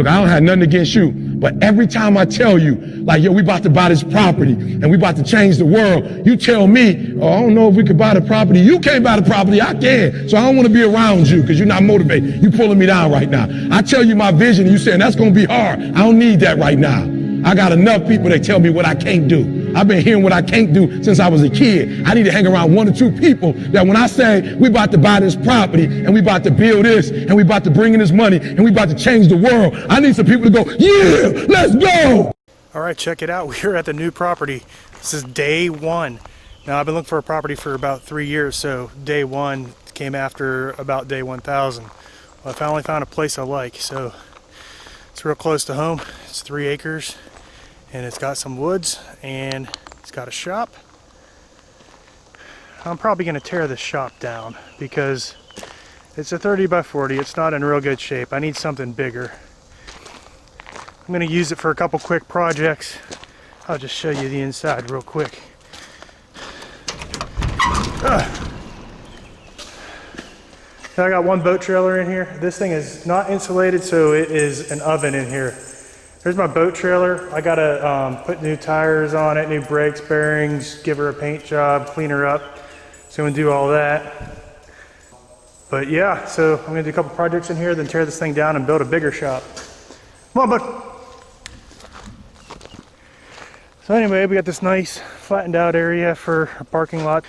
look, I don't have nothing against you, but every time I tell you, like, yo, we about to buy this property and we about to change the world, you tell me, oh, I don't know if we could buy the property. You can't buy the property, I can. So I don't want to be around you because you're not motivated. You pulling me down right now. I tell you my vision and you saying that's going to be hard. I don't need that right now. I got enough people that tell me what I can't do. I've been hearing what I can't do since I was a kid. I need to hang around 1 or 2 people that when I say we about to buy this property and we about to build this and we about to bring in this money and we about to change the world, I need some people to go, yeah, let's go. All right, check it out. We're at the new property. This is day 1. Now, I've been looking for a property for about 3 years, so day 1 came after about day 1,000. Well, I finally found a place I like, so it's real close to home. It's 3 acres. And it's got some woods and it's got a shop. I'm probably going to tear this shop down because it's a 30 by 40. It's not in real good shape. I need something bigger. I'm going to use it for a couple quick projects. I'll just show you the inside real quick. So I got 1 boat trailer in here. This thing is not insulated, so it is an oven in here. Here's my boat trailer. I gotta put new tires on it, new brakes, bearings, give her a paint job, clean her up. So I'm gonna do all that. But yeah, so I'm gonna do a couple projects in here, then tear this thing down and build a bigger shop. Come on, bud. So anyway, we got this nice flattened out area for a parking lot.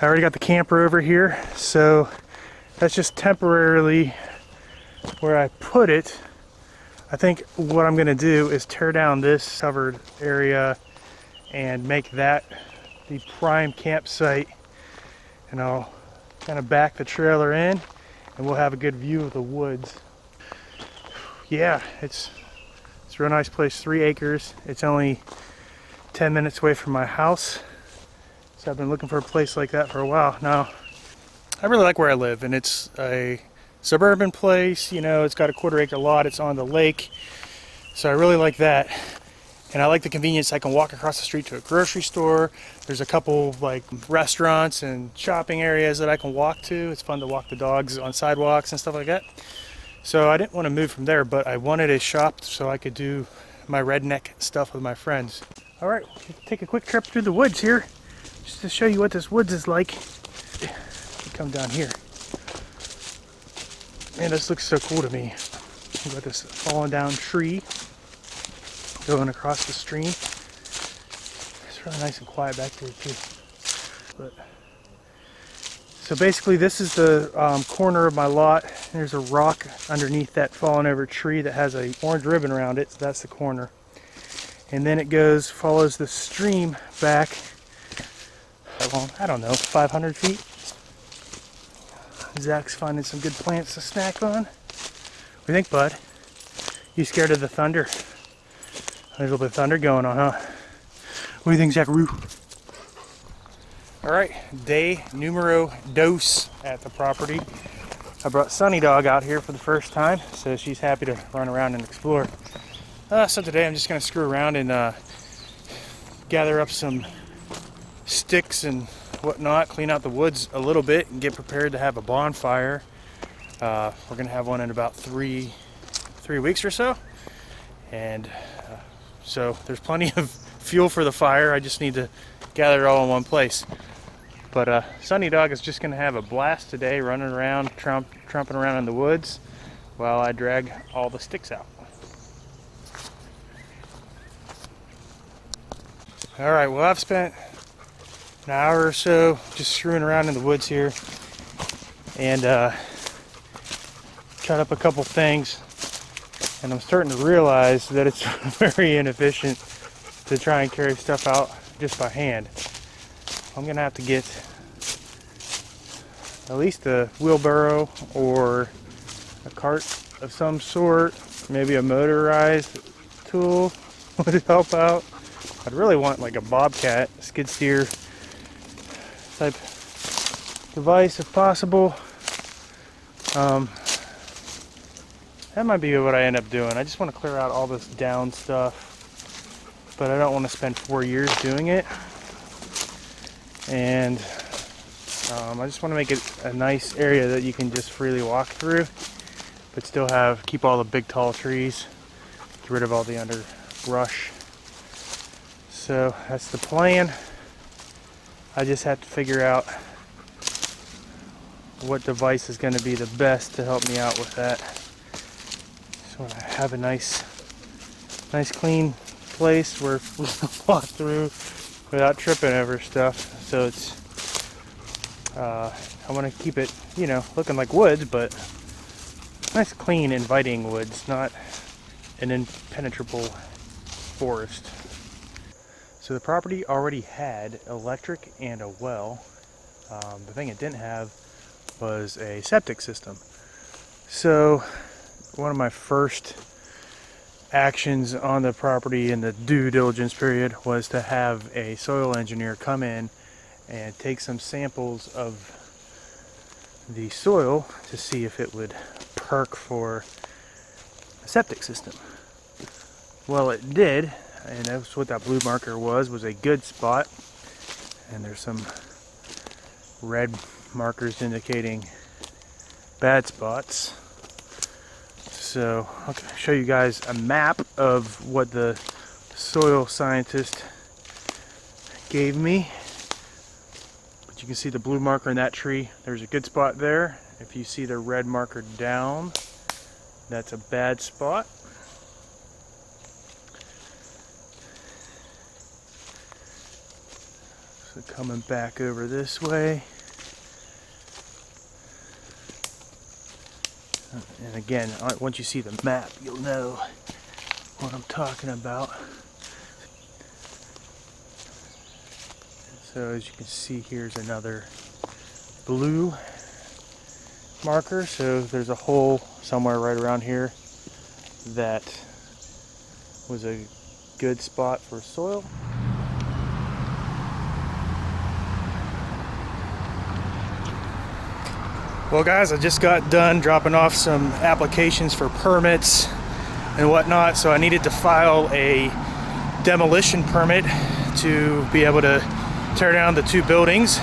I already got the camper over here, so that's just temporarily where I put it. I think what I'm going to do is tear down this covered area and make that the prime campsite, and I'll kind of back the trailer in and we'll have a good view of the woods. Yeah, it's a real nice place, 3 acres. It's only 10 minutes away from my house, so I've been looking for a place like that for a while now. I really like where I live, and it's a suburban place, you know, it's got a 1/4 acre lot, it's on the lake, so I really like that. And I like the convenience. I can walk across the street to a grocery store. There's a couple like restaurants and shopping areas that I can walk to. It's fun to walk the dogs on sidewalks and stuff like that. So I didn't want to move from there, but I wanted a shop so I could do my redneck stuff with my friends. All right, take a quick trip through the woods here just to show you what this woods is like. Come down here. Man, this looks so cool to me. We've got this fallen down tree going across the stream. It's really nice and quiet back there too. But so basically this is the corner of my lot. There's a rock underneath that fallen over tree that has a orange ribbon around it. So that's the corner. And then it goes, follows the stream back, I don't know, 500 feet. Zach's finding some good plants to snack on. What do you think, bud? You scared of the thunder? There's a little bit of thunder going on, huh? What do you think, Zacharoo? All right, day numero dos at the property. I brought Sunny Dog out here for the first time, so she's happy to run around and explore. So today I'm just gonna screw around and gather up some sticks and whatnot, clean out the woods a little bit and get prepared to have a bonfire. We're gonna have one in about three weeks or so, and so there's plenty of fuel for the fire. I just need to gather it all in one place. But Sunny Dog is just gonna have a blast today, running around, tromping around in the woods while I drag all the sticks out. All right, well, I've spent an hour or so just screwing around in the woods here and cut up a couple things, and I'm starting to realize that it's very inefficient to try and carry stuff out just by hand. I'm gonna have to get at least a wheelbarrow or a cart of some sort, maybe a motorized tool would help out. I'd really want like a bobcat, skid steer type device if possible. That might be what I end up doing. I just want to clear out all this down stuff, but I don't want to spend 4 years doing it. And I just want to make it a nice area that you can just freely walk through, but still keep all the big tall trees. get rid of all the underbrush. So that's the plan. I just have to figure out what device is going to be the best to help me out with that. So I have a nice clean place where we can walk through without tripping over stuff. So it's I want to keep it, you know, looking like woods, but nice, clean, inviting woods, not an impenetrable forest. So the property already had electric and a well. The thing it didn't have was a septic system. So one of my first actions on the property in the due diligence period was to have a soil engineer come in and take some samples of the soil to see if it would perk for a septic system. Well, it did, and that's what that blue marker was a good spot. And there's some red markers indicating bad spots. So I'll show you guys a map of what the soil scientist gave me. But you can see the blue marker in that tree. There's a good spot there. If you see the red marker down, that's a bad spot. So coming back over this way. And again, once you see the map, you'll know what I'm talking about. So as you can see, here's another blue marker. So there's a hole somewhere right around here that was a good spot for soil. Well guys, I just got done dropping off some applications for permits and whatnot, so I needed to file a demolition permit to be able to tear down the two buildings.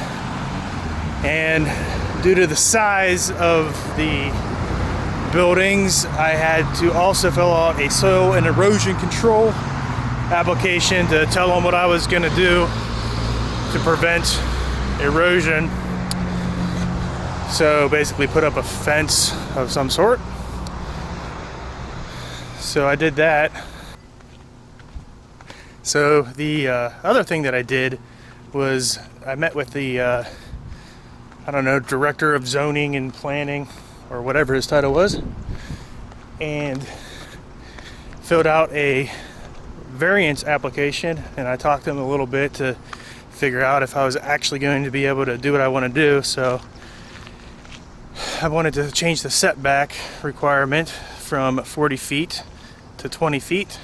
And due to the size of the buildings, I had to also fill out a soil and erosion control application to tell them what I was going to do to prevent erosion. So basically put up a fence of some sort. So I did that. So the other thing that I did was I met with the I don't know, director of zoning and planning, or whatever his title was, and filled out a variance application. And I talked to him a little bit to figure out if I was actually going to be able to do what I want to do. So I wanted to change the setback requirement from 40 feet to 20 feet.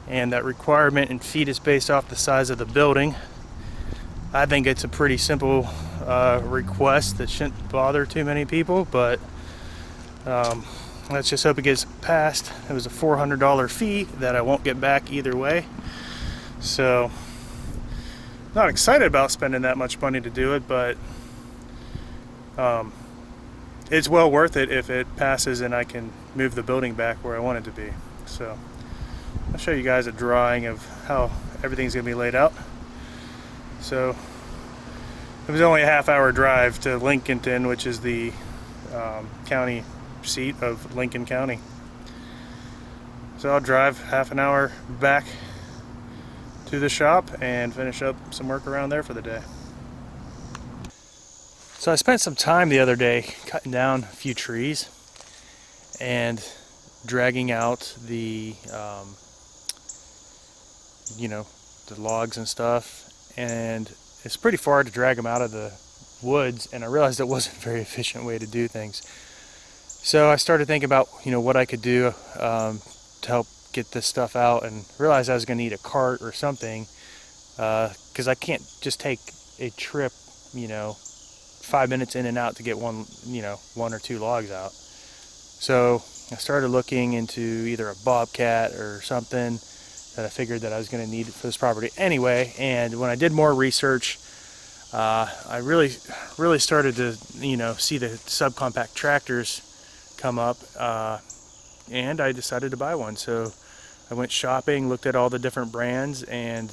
And that requirement in feet is based off the size of the building. I think it's a pretty simple request that shouldn't bother too many people, but let's just hope it gets passed. It was a $400 fee that I won't get back either way. So, not excited about spending that much money to do it, but it's well worth it if it passes and I can move the building back where I want it to be. So I'll show you guys a drawing of how everything's going to be laid out. So it was only a half-hour drive to Lincolnton, which is the county seat of Lincoln County. So I'll drive half an hour back to the shop and finish up some work around there for the day. So I spent some time the other day cutting down a few trees and dragging out the you know, the logs and stuff, and it's pretty far to drag them out of the woods, and I realized it wasn't a very efficient way to do things. So I started thinking about, you know, what I could do to help get this stuff out, and realized I was going to need a cart or something, because I can't just take a trip, you know, 5 minutes in and out to get one or two logs out. So I started looking into either a bobcat or something that I figured that I was going to need for this property anyway. And when I did more research, I really started to, you know, see the subcompact tractors come up, and I decided to buy one. So I went shopping, looked at all the different brands, and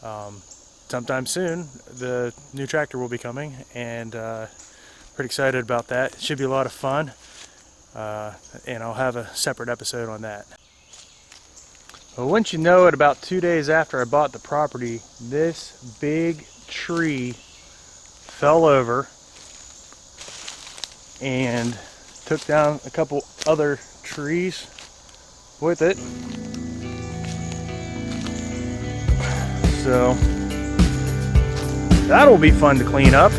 sometime soon the new tractor will be coming, and pretty excited about that. It should be a lot of fun, and I'll have a separate episode on that. Well, wouldn't you know it, about 2 days after I bought the property, this big tree fell over and took down a couple other trees with it. So that'll be fun to clean up.